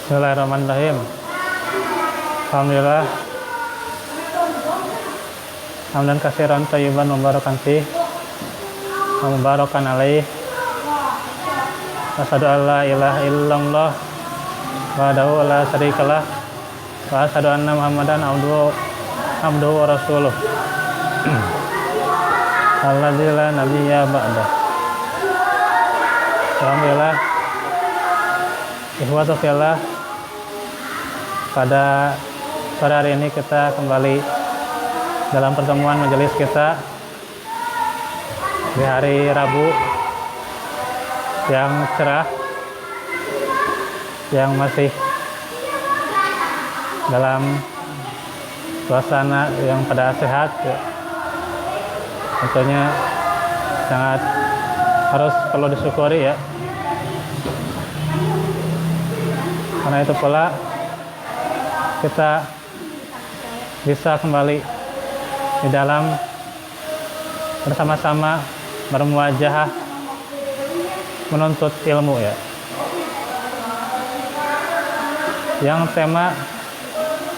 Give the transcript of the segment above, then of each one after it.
Bismillahirrahmanirrahim. Alhamdulillah. Hamdan katsiran thayyiban mubarakan fih. Wa mubarakan alaih. Asyhadu an la ilaha illallah wahdahu la syarikalah wa asyhadu anna Muhammadan abduhu wa rasuluh. Alladzi la nabiyya ba'dah. Alhamdulillah. Ikhwatu fillah, pada sore hari ini kita kembali dalam pertemuan majelis kita di hari Rabu yang cerah, yang masih dalam suasana yang pada sehat ya. Tentunya sangat harus perlu disyukuri ya. Karena itu pula kita bisa kembali di dalam bersama-sama bermuajahah menuntut ilmu ya. Yang tema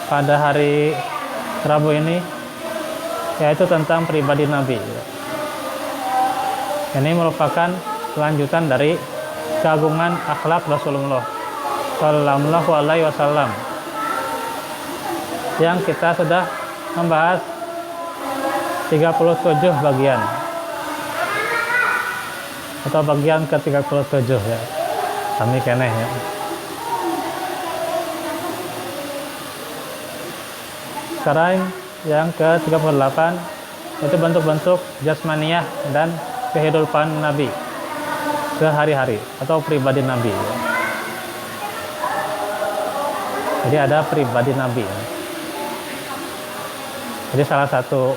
pada hari Rabu ini yaitu tentang pribadi Nabi. Ini merupakan kelanjutan dari keagungan akhlak Rasulullah Sallallahu Alaihi Wasallam yang kita sudah membahas 37 bagian atau bagian ke-37 ya. Kami keneh ya. Sekarang yang ke-38 itu bentuk-bentuk jasmaniyah dan kehidupan Nabi sehari-hari atau pribadi Nabi ya. Jadi ada pribadi Nabi. Jadi salah satu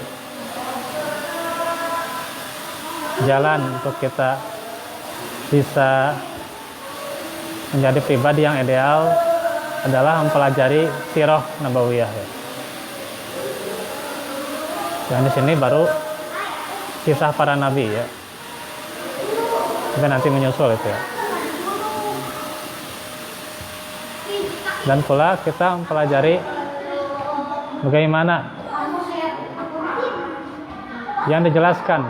jalan untuk kita bisa menjadi pribadi yang ideal adalah mempelajari sirah nabawiyah. Dan di sini baru kisah para nabi ya. Kita nanti menyusul itu ya. Dan pula kita mempelajari bagaimana yang dijelaskan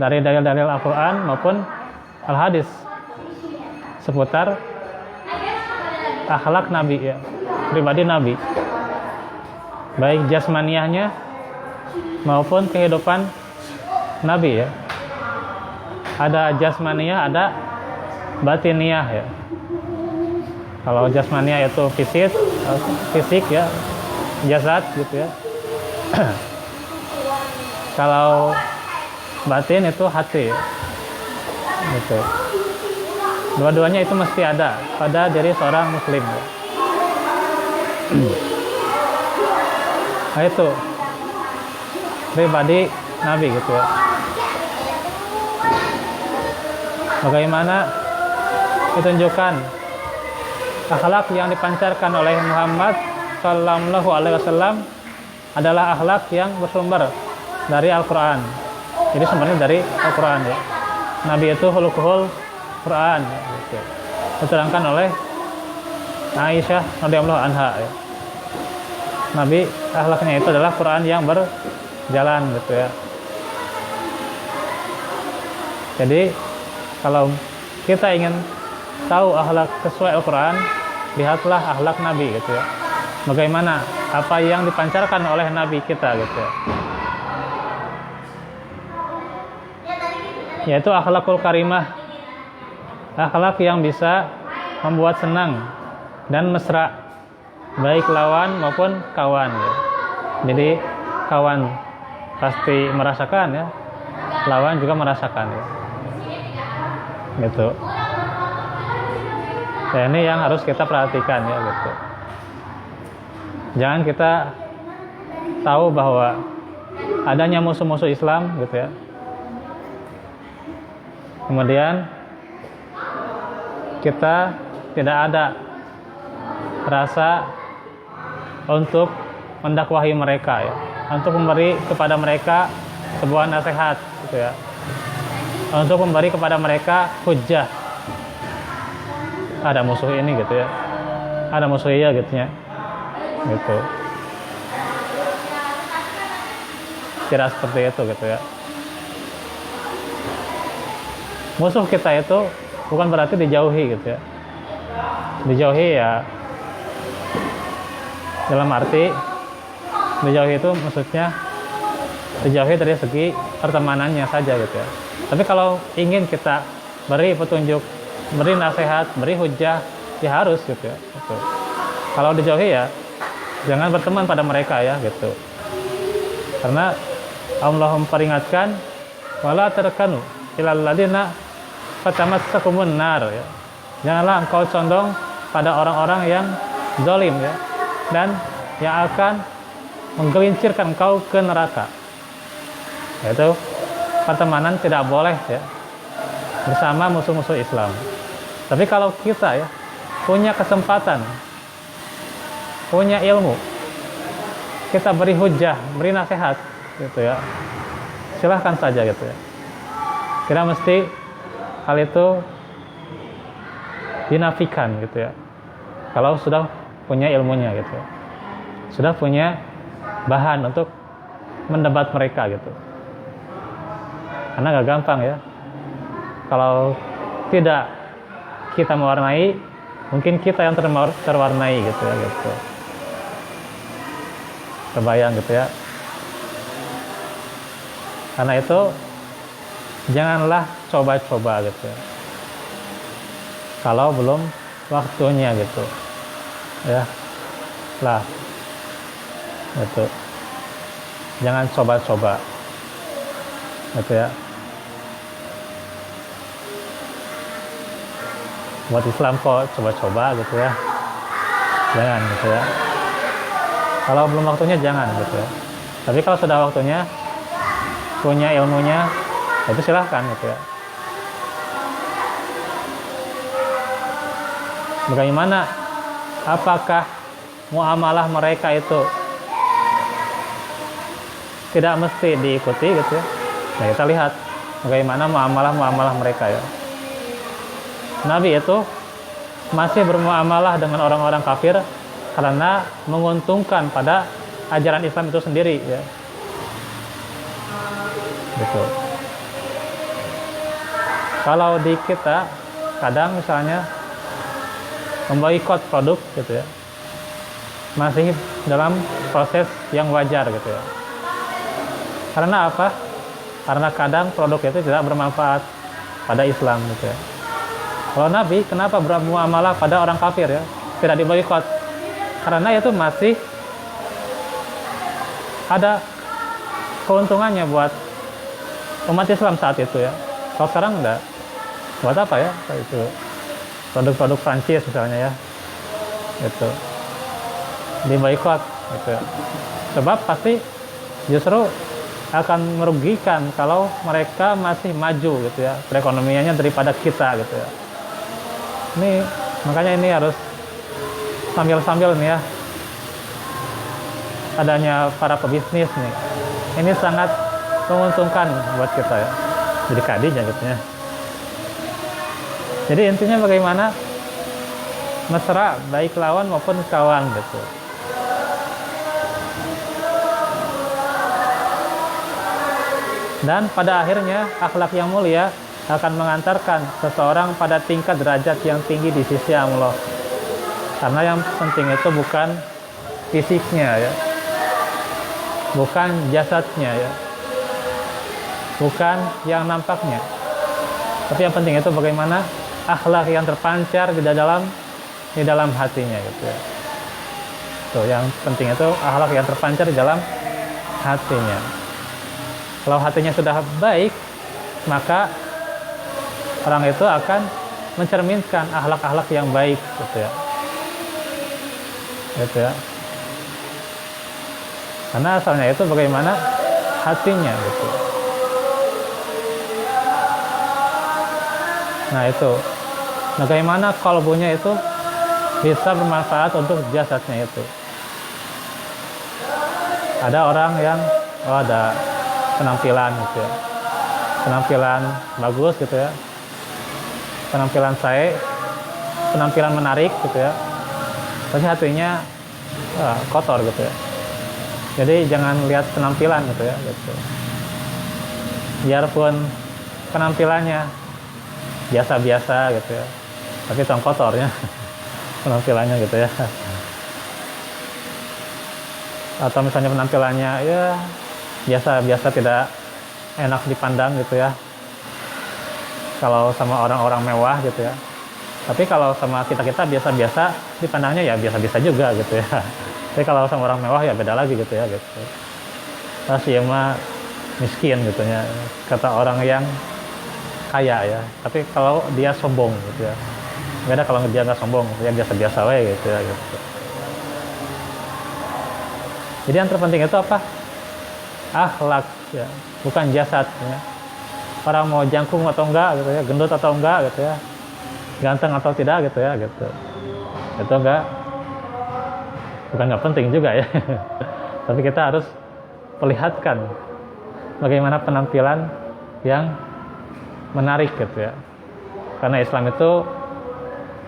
dari dalil-dalil Al-Quran maupun Al-Hadis seputar akhlak Nabi ya, pribadi Nabi, baik jasmaniyahnya maupun kehidupan Nabi ya. Ada jasmaniyah, ada batiniyah ya. Kalau jasmania itu fisik ya, jasad gitu ya. Kalau batin itu hati ya. Gitu. Dua-duanya itu mesti ada pada diri seorang muslim ya. Nah itu pribadi Nabi gitu ya. Bagaimana ditunjukkan akhlak yang dipancarkan oleh Muhammad Sallallahu Alaihi Wasallam adalah akhlak yang bersumber dari Al-Quran. Jadi sebenarnya dari Al-Quran ya. Nabi itu khuluquhul Quran ya, gitu. Diterangkan oleh Aisyah radhiyallahu anha ya. Nabi akhlaknya itu adalah Quran yang berjalan gitu ya. Jadi kalau kita ingin tahu akhlak sesuai Al-Quran, lihatlah akhlak Nabi gitu ya. Bagaimana apa yang dipancarkan oleh Nabi kita gitu ya. Yaitu akhlakul karimah, akhlak yang bisa membuat senang dan mesra baik lawan maupun kawan ya. Jadi kawan pasti merasakan ya, lawan juga merasakan ya. Gitu. Ya, ini yang harus kita perhatikan ya gitu. Jangan kita tahu bahwa adanya musuh-musuh Islam gitu ya. Kemudian kita tidak ada rasa untuk mendakwahi mereka ya, untuk memberi kepada mereka sebuah nasihat gitu ya, untuk memberi kepada mereka hujjah. Ada musuh ini gitu ya, ada musuhnya gitu ya. Gitu. Tidak seperti itu gitu ya. Musuh kita itu bukan berarti dijauhi gitu ya. Dijauhi ya dalam arti dijauhi itu maksudnya dijauhi dari segi pertemanannya saja gitu ya. Tapi kalau ingin kita beri petunjuk, beri nasihat, beri hujah, ya harus gitu ya. Gitu. Kalau dijauhi ya jangan berteman pada mereka ya gitu. Karena Allah memperingatkan wala tarkanu ilal ladina fatamassakumun nar ya. Janganlah engkau condong pada orang-orang yang zalim ya dan yang akan menggelincirkan engkau ke neraka. Yaitu pertemanan tidak boleh ya bersama musuh-musuh Islam. Tapi kalau kita ya punya kesempatan, punya ilmu, kita beri hujah, beri nasihat gitu ya, silahkan saja gitu ya. Tidak mesti hal itu dinafikan gitu ya. Kalau sudah punya ilmunya gitu ya, sudah punya bahan untuk mendebat mereka gitu. Karena gak gampang ya. Kalau tidak kita mewarnai, mungkin kita yang terwarnai gitu ya gitu. Terbayang gitu ya. Karena itu janganlah coba-coba gitu ya. Kalau belum waktunya gitu. Ya. Lah. Gitu. Jangan coba-coba. Gitu ya. Buat Islam kok coba-coba gitu ya. Jangan gitu ya. Kalau belum waktunya jangan gitu ya. Tapi kalau sudah waktunya, punya ilmunya, itu silahkan gitu ya. Bagaimana? Apakah muamalah mereka itu tidak mesti diikuti gitu ya? Nah, kita lihat bagaimana muamalah mereka ya. Nabi itu masih bermuamalah dengan orang-orang kafir karena menguntungkan pada ajaran Islam itu sendiri ya. Gitu. Kalau di kita kadang misalnya memboikot produk gitu ya, masih dalam proses yang wajar gitu ya. Karena apa? Karena kadang produk itu tidak bermanfaat pada Islam gitu ya. Kalau Nabi kenapa bermuamalah pada orang kafir ya, tidak diboikot? Karena itu masih ada keuntungannya buat umat Islam saat itu ya. Kalau sekarang enggak. Buat apa ya? Itu produk-produk Prancis misalnya ya. Itu diboikot gitu ya. Sebab pasti justru akan merugikan kalau mereka masih maju gitu ya perekonomiannya daripada kita gitu ya. Ini makanya ini harus sambil-sambil nih ya, adanya para pebisnis nih, ini sangat menguntungkan buat kita ya, jadi kadinya gitu ya. Jadi intinya bagaimana mesra baik lawan maupun kawan gitu. Dan pada akhirnya akhlak yang mulia akan mengantarkan seseorang pada tingkat derajat yang tinggi di sisi Allah. Karena yang penting itu bukan fisiknya ya, bukan jasadnya ya, bukan yang nampaknya, tapi yang penting itu bagaimana akhlak yang terpancar di dalam hatinya gitu ya. Tuh, yang penting itu akhlak yang terpancar di dalam hatinya. Kalau hatinya sudah baik, maka orang itu akan mencerminkan akhlak-akhlak yang baik gitu ya. Gitu ya. Karena asalnya itu bagaimana hatinya gitu. Nah itu, bagaimana kalbunya itu bisa bermanfaat untuk jasadnya itu. Ada orang yang ada penampilan gitu ya, penampilan bagus gitu ya, penampilan penampilan menarik gitu ya, tapi hatinya kotor gitu ya. Jadi jangan lihat penampilan gitu ya, gitu. Biarpun penampilannya biasa-biasa gitu ya, tapi tong kotornya penampilannya gitu ya. Atau misalnya penampilannya ya biasa-biasa, tidak enak dipandang gitu ya, kalau sama orang-orang mewah gitu ya. Tapi kalau sama kita-kita biasa-biasa, dipandangnya ya biasa-biasa juga gitu ya. Tapi kalau sama orang mewah ya beda lagi gitu ya, gitu. Si mah miskin gitu ya, kata orang yang kaya ya. Tapi kalau dia sombong gitu ya, beda kalau dia nggak sombong, ya biasa-biasa we gitu ya, gitu. Jadi yang terpenting itu apa? Akhlak ya, bukan jasad ya. Orang mau jangkung atau enggak gitu ya, gendut atau enggak gitu ya, ganteng atau tidak gitu ya, gitu. Itu bukan nggak penting juga ya. Tapi kita harus perlihatkan bagaimana penampilan yang menarik gitu ya. Karena Islam itu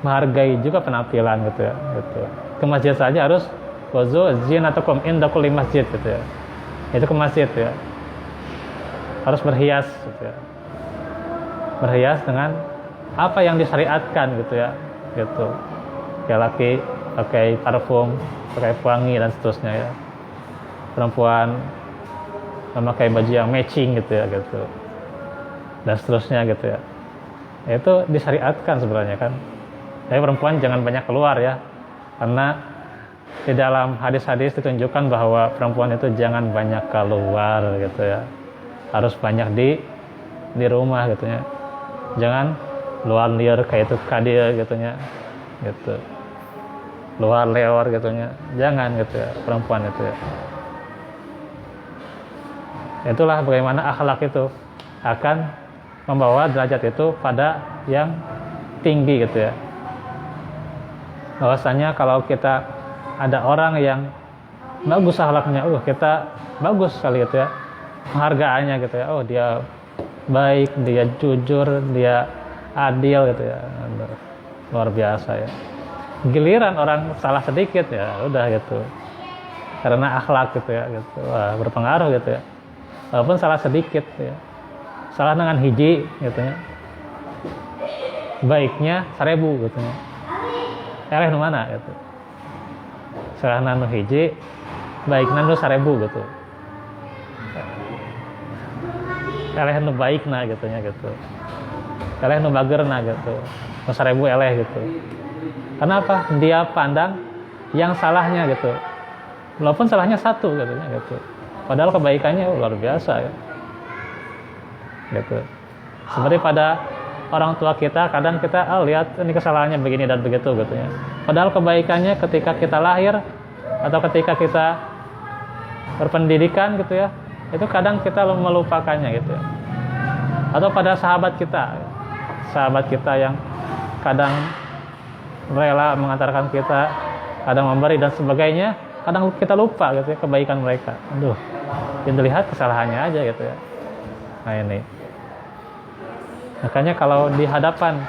menghargai juga penampilan gitu ya, gitu. Ke masjid saja harus wazu zinatukum inda kulli masjid gitu ya. Itu ke masjid ya, harus berhias gitu ya. Berhias dengan apa yang disyariatkan gitu ya, gitu. Kayak laki pakai parfum, pakai pewangi dan seterusnya ya. Perempuan memakai baju yang matching gitu ya, gitu. Dan seterusnya gitu ya. Itu disyariatkan sebenarnya kan. Tapi perempuan jangan banyak keluar ya. Karena di dalam hadis-hadis ditunjukkan bahwa perempuan itu jangan banyak keluar gitu ya. Harus banyak di rumah gitu ya. Jangan luar liar kayak itu kadir gitu ya. Gitu. Luar leor gitu ya. Jangan gitu ya, perempuan itu ya. Itulah bagaimana akhlak itu akan membawa derajat itu pada yang tinggi gitu ya. Bahwasanya kalau kita ada orang yang bagus akhlaknya, kita bagus sekali gitu ya, penghargaannya gitu ya, dia baik, dia jujur, dia adil gitu ya, luar biasa ya. Giliran orang salah sedikit ya udah gitu, karena akhlak gitu ya, gitu. Wah, berpengaruh gitu ya. Walaupun salah sedikit ya, salah dengan hiji gitu ya, baiknya 1000 gitu ya. Eleh nu mana gitu. Salah nanu hiji, baikna nu 1000 gitu. Eleh nu baikna gitu ya, gitu. Eleh nu bagerna gitu. Nu 1000 eleh gitu. Kenapa? Dia pandang yang salahnya gitu. Walaupun salahnya 1 gitu ya, gitu. Padahal kebaikannya luar biasa ya. Gitu. Seperti pada orang tua kita, kadang kita lihat ini kesalahannya begini dan begitu gitu ya. Padahal kebaikannya ketika kita lahir atau ketika kita berpendidikan gitu ya, itu kadang kita melupakannya gitu ya. Atau pada sahabat kita yang kadang rela mengantarkan kita, kadang memberi dan sebagainya, kadang kita lupa gitu ya kebaikan mereka. Aduh, yang dilihat kesalahannya aja gitu ya. Nah ini, makanya kalau di hadapan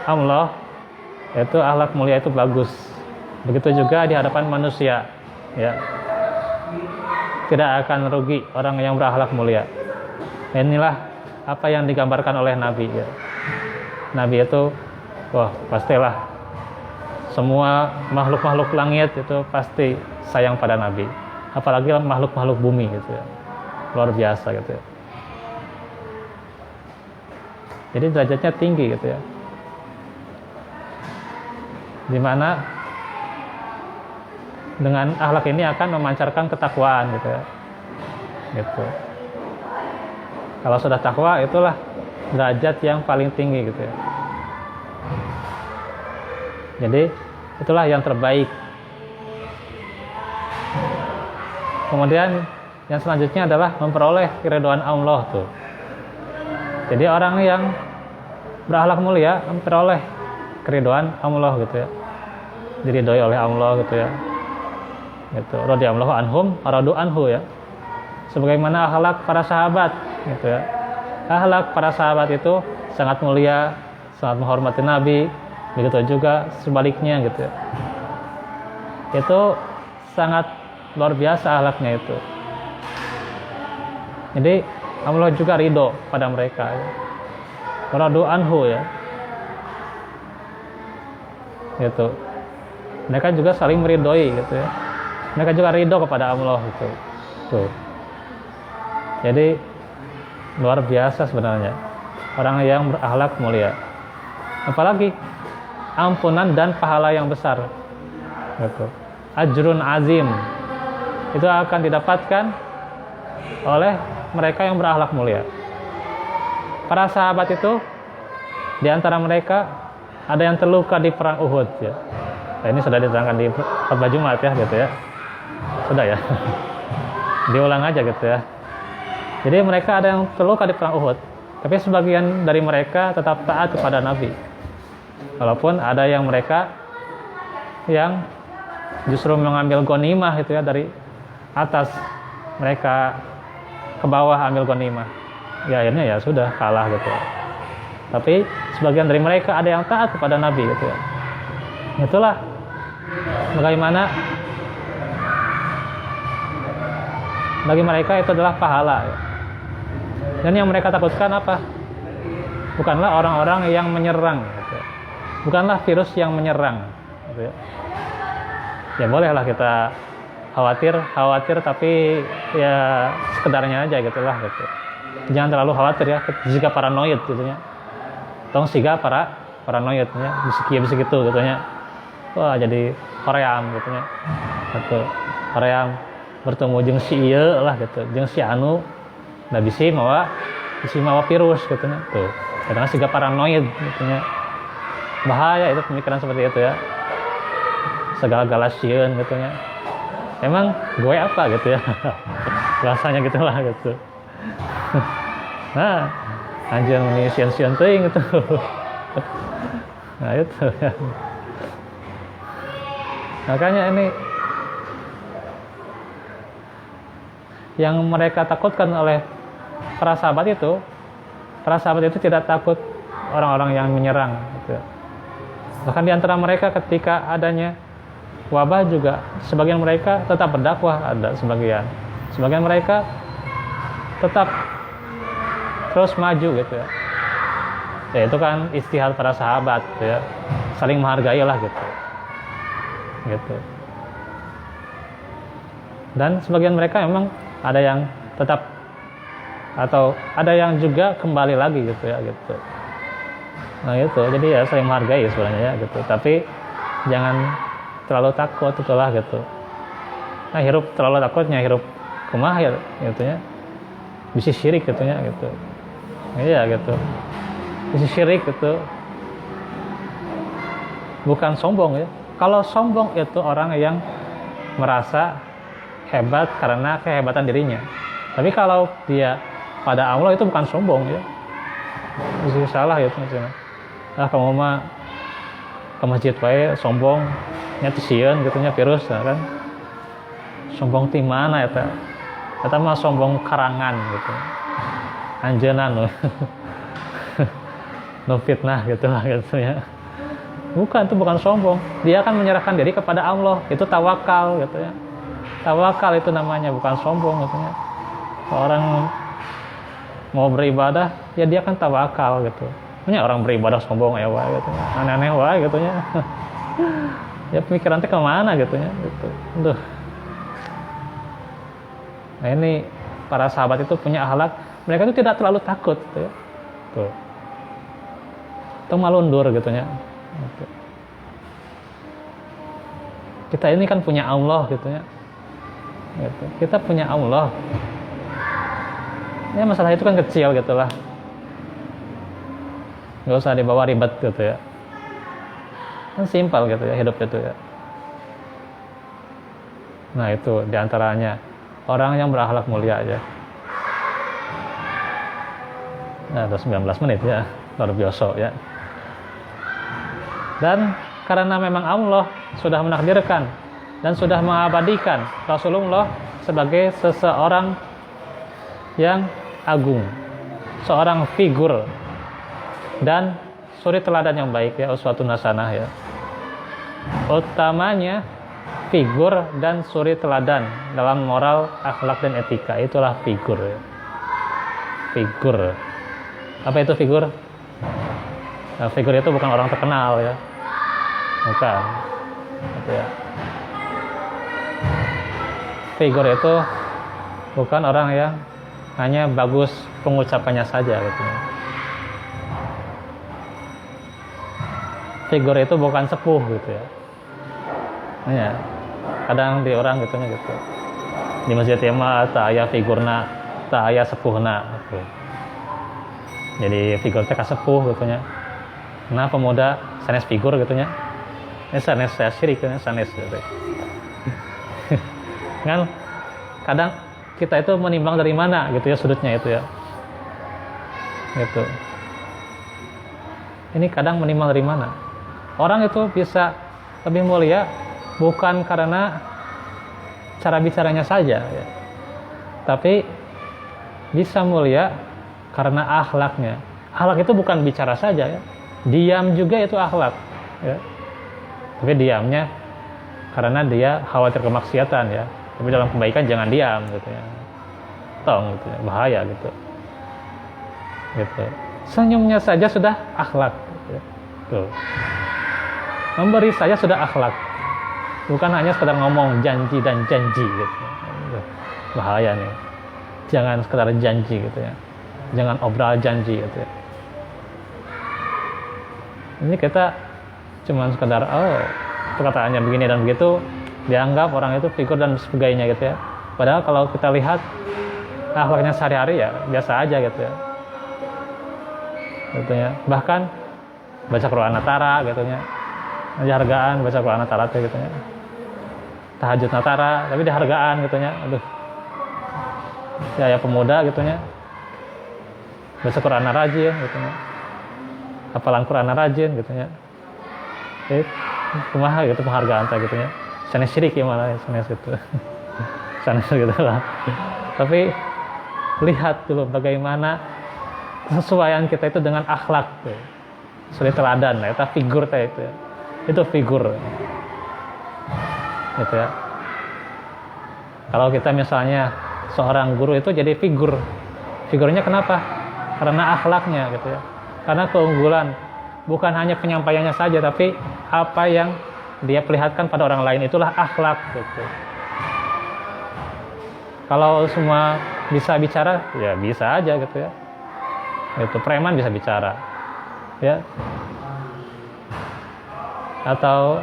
Allah itu akhlak mulia itu bagus. Begitu juga di hadapan manusia ya, tidak akan rugi orang yang berakhlak mulia. Inilah apa yang digambarkan oleh Nabi ya. Nabi itu pastilah semua makhluk-makhluk langit itu pasti sayang pada Nabi, apalagi makhluk-makhluk bumi gitu ya, luar biasa gitu ya. Jadi derajatnya tinggi gitu ya, dimana dengan akhlak ini akan memancarkan ketakwaan gitu ya, gitu. Kalau sudah takwa, itulah derajat yang paling tinggi gitu ya. Jadi itulah yang terbaik. Kemudian yang selanjutnya adalah memperoleh keridhaan Allah tuh. Jadi orang yang berakhlak mulia memperoleh keridhaan Allah gitu ya. Diridhoi oleh Allah gitu ya. Gitu. Radhiyallahu anhum radu anhu ya. Sebagaimana akhlak para sahabat gitu ya. Akhlak para sahabat itu sangat mulia, sangat menghormati Nabi. Begitu juga sebaliknya gitu ya. itu sangat luar biasa akhlaknya itu. Jadi Allah juga ridho pada mereka ya. Radu anhu ya. Gitu. Mereka juga saling meridhoi gitu ya. Mereka juga ridho kepada Allah gitu. Tuh. Jadi luar biasa sebenarnya orang yang berakhlak mulia. Apalagi ampunan dan pahala yang besar. Gitu. Ajrun azim. Itu akan didapatkan oleh mereka yang berakhlak mulia. Para sahabat itu di antara mereka ada yang terluka di perang Uhud ya. Nah, ini sudah diterangkan di khutbah Jumat ya gitu ya. Sudah ya. Diulang aja gitu ya. Jadi mereka ada yang terluka di perang Uhud, tapi sebagian dari mereka tetap taat kepada Nabi. Walaupun ada yang mereka yang justru mengambil ghanimah itu ya, dari atas mereka ke bawah ambil ghanimah. Ya akhirnya ya sudah kalah gitu. Tapi sebagian dari mereka ada yang taat kepada Nabi gitu ya. Itulah bagaimana bagi mereka itu adalah pahala ya. Dan yang mereka takutkan apa? Bukanlah orang-orang yang menyerang gitu ya. Bukanlah virus yang menyerang gitu ya. Ya bolehlah kita khawatir tapi ya sekedarnya aja gitulah gitu. Jangan terlalu khawatir ya, jika paranoid gitu ya. Tong siga paranoid ya, bisa gitu gitu ya. Wah jadi hoream gitu ya. Gitu. Hoream bertemu jeung si ieu lah gitu, jeung si anu da bisi mawa virus gitu ya. Tuh. Kadang siga paranoid gitu ya. Bahaya itu pemikiran seperti itu ya. Segala-gala sieun gitu ya. Emang gue apa gitu ya. Rasanya gitu lah gitu. Nah, anjir ini sian-sian teuing gitu. Nah, itu ya. Makanya ini yang mereka takutkan oleh para sahabat itu tidak takut orang-orang yang menyerang gitu. Bahkan di antara mereka ketika adanya wabah juga sebagian mereka tetap berdakwah, ada sebagian mereka tetap terus maju gitu ya. Ya itu kan istihad para sahabat gitu ya, saling menghargai lah gitu. Dan sebagian mereka memang ada yang tetap atau ada yang juga kembali lagi gitu ya gitu. Nah itu jadi ya saling menghargai sebenarnya ya gitu. Tapi jangan terlalu takut itulah gitu. Nah hirup terlalu takutnya hirup kumaha ya gitu ya. Bisa syirik gitu ya gitu. Iya gitu. Bisa syirik gitu. Bukan sombong ya. Kalau sombong itu orang yang merasa hebat karena kehebatan dirinya. Tapi kalau dia pada Allah itu bukan sombong ya. Bisa salah ya maksudnya. Ah kamu mah ke masjid wae sombong nya sieun gitu nya virus kan. Sombong ti mana eta? Eta mah sombong karangan gitu. Anjeunna nu nu fitnah gitu lah gitu ya. Bukan, itu bukan sombong. Dia akan menyerahkan diri kepada Allah. Itu tawakal gitu ya. Tawakal itu namanya, bukan sombong gitu ya. Orang mau beribadah, ya dia kan tawakal gitu. Punya orang beribadah sombong ya wah gitu. Aneh-aneh wah gitu ya. Ya pemikiran teh kemana gitu ya gitu. Duh. Nah ini para sahabat itu punya akhlak, mereka itu tidak terlalu takut gitu ya. Tuh. Itu malundur gitu ya. Kita ini kan punya Allah gitu ya. Gitu. Kita punya Allah. Ya masalah itu kan kecil gitulah. Nggak usah dibawa ribet gitu ya. Kan simpel gitu ya hidup itu ya. Nah itu diantaranya orang yang berakhlak mulia aja. Nah udah 19 menit ya. Luar biasa ya. Dan karena memang Allah sudah menakdirkan dan sudah mengabadikan Rasulullah sebagai seseorang yang agung, seorang figur dan suri teladan yang baik ya, uswatun hasanah ya. Utamanya figur dan suri teladan dalam moral, akhlak dan etika. Itulah figur. Figur. Apa itu figur? Nah, figur itu bukan orang terkenal ya. Bukan. Gitu ya. Figur itu bukan orang yang hanya bagus pengucapannya saja gitu. Figur itu bukan sepuh gitu ya. Ya. Kadang di orang gitu. Di masjid mah tak aya figurna, tak aya sepuhna gitu. Jadi figur teh kasepuh gitu nya. Nah pemuda sanes figur gitu nya. Sanes saya syirik gitu, sanes gitu. Kan kadang kita itu menimbang dari mana gitu ya sudutnya itu ya. Gitu. Ini kadang menimbang dari mana? Orang itu bisa lebih mulia bukan karena cara bicaranya saja ya. Tapi bisa mulia karena akhlaknya. Akhlak itu bukan bicara saja ya. Diam juga itu akhlak ya. Tapi diamnya karena dia khawatir kemaksiatan ya. Tapi dalam kebaikan jangan diam gitu ya. Tong gitu ya. Bahaya gitu. Gitu. Senyumnya saja sudah akhlak gitu. Tuh. Memberi saja sudah akhlak. Bukan hanya sekedar ngomong janji dan janji gitu. Bahaya nih. Jangan sekedar janji gitu ya. Jangan obral janji gitu ya. Ini kita cuma sekedar perkataannya begini dan begitu dianggap orang itu figur dan sebagainya gitu ya. Padahal kalau kita lihat akhlaknya sehari-hari ya biasa aja gitu ya. Gitu ya. Bahkan baca Quran Natara gitu ya. Dihargaan baca Quran Natara gitu ya. Tahajud Natara tapi dihargaan gitu ya. Aduh. Ya pemuda gitu ya. Baca Quran rajin gitu ya. Hafalan Quran rajin gitu ya. Kumaha gitu penghargaan teh gitu ya. Sanes syirik ya malah sanes gitu. Sanes gitu lah. Tapi lihat dulu bagaimana kesesuaian kita itu dengan akhlak tuh. Suri teladan lah, itu figur teh itu ya. Itu figur. Gitu ya. Kalau kita misalnya seorang guru itu jadi figur. Figurnya kenapa? Karena akhlaknya gitu ya. Karena keunggulan bukan hanya penyampaiannya saja tapi apa yang dia perlihatkan pada orang lain itulah akhlak gitu. Kalau semua bisa bicara ya bisa aja gitu ya. Itu preman bisa bicara. Ya. Atau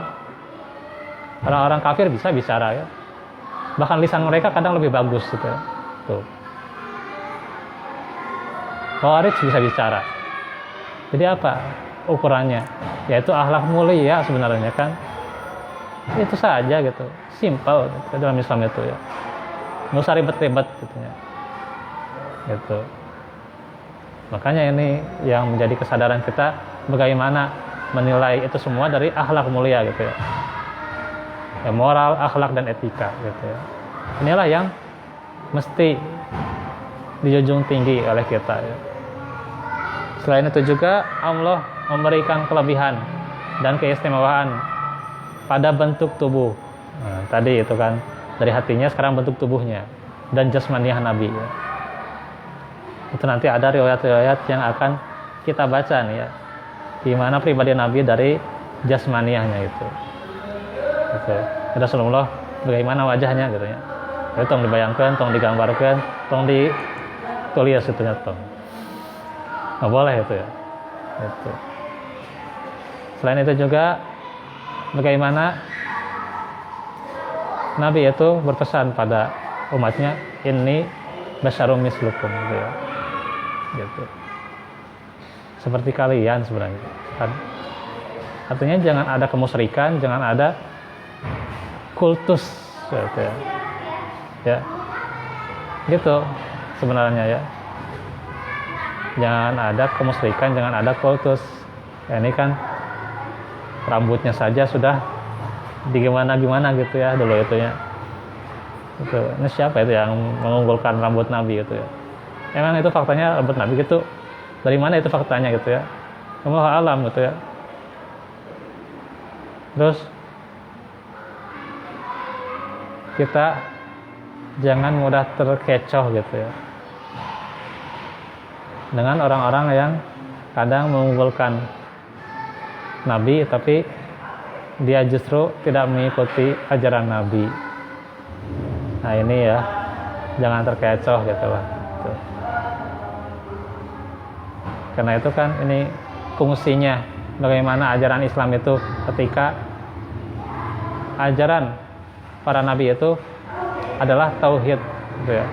orang-orang kafir bisa bicara ya. Bahkan lisan mereka kadang lebih bagus gitu ya. Tuh. Khawarij bisa bicara. Jadi apa ukurannya? Yaitu akhlak mulia sebenarnya kan. Itu saja gitu. Simple gitu, dalam Islam itu ya. Nggak usah ribet-ribet gitu ya. Gitu. Makanya ini yang menjadi kesadaran kita bagaimana menilai itu semua dari akhlak mulia gitu ya. Ya moral, akhlak dan etika gitu ya. Inilah yang mesti dijunjung tinggi oleh kita ya. Selain itu juga Allah memberikan kelebihan dan keistimewaan pada bentuk tubuh. Nah, tadi itu kan dari hatinya sekarang bentuk tubuhnya dan jasmaniah Nabi ya. Itu nanti ada riwayat-riwayat yang akan kita baca nih ya. Gimana pribadi Nabi dari jasmaniahnya itu. Gitu. Rasulullah bagaimana wajahnya gitu ya. Itu tong dibayangkan, tong digambarkan, tong ditulis itu ya tong. Nggak boleh itu ya. Itu. Selain itu juga bagaimana Nabi itu berpesan pada umatnya, inni basyarum mislukum gitu ya. Gitu. Seperti kalian sebenarnya. Artinya jangan ada kemusyrikan, jangan ada kultus gitu ya. Ya. Gitu sebenarnya ya. Jangan ada kemusyrikan, jangan ada kultus. Ya, ini kan rambutnya saja sudah digimana-gimana gitu ya dulu itu ya. Itu. Ini siapa itu yang mengunggulkan rambut Nabi gitu ya. Emang itu faktanya rambut Nabi gitu. Dari mana itu faktanya gitu ya. Allah alam gitu ya. Terus kita jangan mudah terkecoh gitu ya dengan orang-orang yang kadang mengunggulkan Nabi tapi dia justru tidak mengikuti ajaran Nabi. Nah ini ya, jangan terkecoh gitu lah. Gitu. Karena itu kan ini fungsinya bagaimana ajaran Islam itu ketika ajaran para Nabi itu adalah tauhid gitu ya.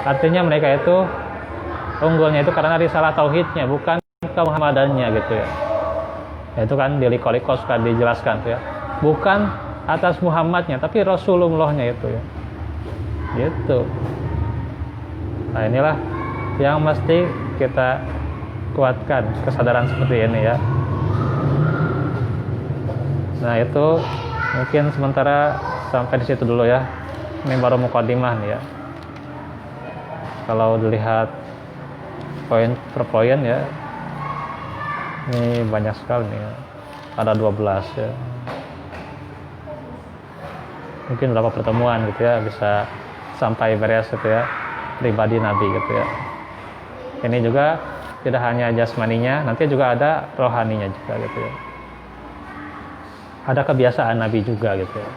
Artinya mereka itu unggulnya itu karena risalah tauhidnya, bukan kemuhammadannya gitu ya. Itu kan di Liko suka dijelaskan tuh ya. Bukan atas Muhammadnya, tapi Rasulullahnya itu ya. Gitu. Nah inilah yang mesti kita kuatkan kesadaran seperti ini ya. Nah itu mungkin sementara sampai di situ dulu ya. Ini baru mukadimah nih ya. Kalau dilihat poin per poin ya, ini banyak sekali nih ya. Ada 12 ya. Mungkin berapa pertemuan gitu ya bisa sampai beres gitu ya, pribadi Nabi gitu ya. Ini juga tidak hanya jasmaninya, nanti juga ada rohaninya juga gitu ya. Ada kebiasaan Nabi juga gitu ya.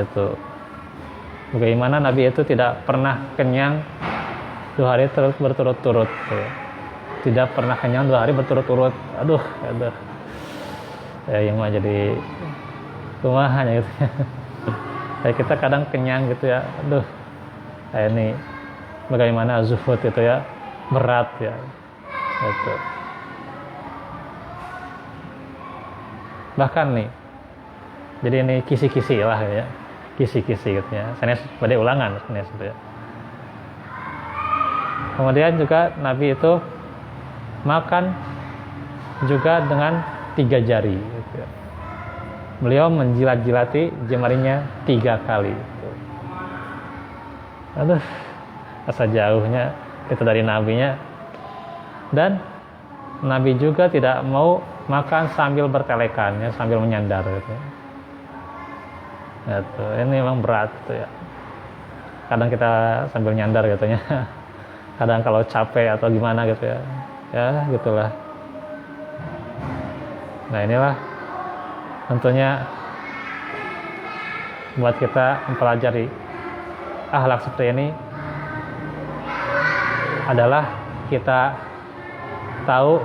Gitu. Bagaimana Nabi itu tidak pernah kenyang 2 hari berturut-turut gitu ya. Tidak pernah kenyang 2 hari berturut-turut. Aduh. Ya yang mah jadi rumahnya gitu ya. Kayak kita kadang kenyang gitu ya. Aduh. Kayak ini bagaimana zuhud itu ya, berat ya. Gitu. Bahkan nih. Jadi ini kisi-kisi lah ya. Kisi-kisi gitu ya. Sanes pada ulangan sanes gitu ya. Kemudian juga Nabi itu makan juga dengan 3 jari gitu ya. Beliau menjilat-jilati jemarinya 3 kali gitu. Aduh, asa jauhnya itu dari Nabinya. Dan Nabi juga tidak mau makan sambil bertelekan ya, sambil menyandar gitu ya. Gitu. Ini memang berat gitu ya. Kadang kita sambil nyandar gitu ya. Kadang kalau capek atau gimana gitu ya. Ya gitulah. Nah inilah tentunya buat kita mempelajari akhlak seperti ini adalah kita tahu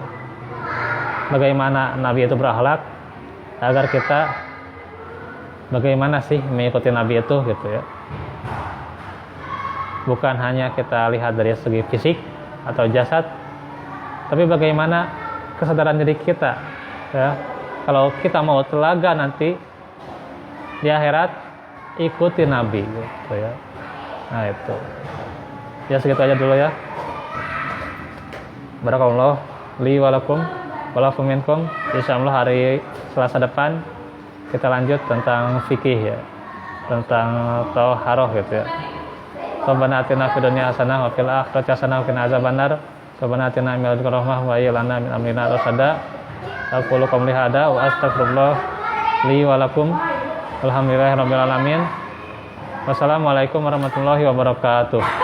bagaimana Nabi itu berakhlak agar kita bagaimana sih mengikuti Nabi itu gitu ya. Bukan hanya kita lihat dari segi fisik atau jasad, tapi bagaimana kesadaran diri kita ya. Kalau kita mau telaga nanti di akhirat, ikuti Nabi gitu ya. Nah itu ya, segitu aja dulu ya. Barakallahu li walakum walakum minkum. Insyaallah hari Selasa depan kita lanjut tentang fikih ya, tentang thaharah gitu ya. Rabbana atina fid dunya hasanah wa fil akhirati hasanah wa qina azabannar. Rabbana atina min ladunka rahmah wa hayyi lana min amrina rashada. Aqulu qawli hadza wa astaghfirullah li wa lakum. Alhamdulillahirabbil alamin. Wassalamualaikum warahmatullahi wabarakatuh.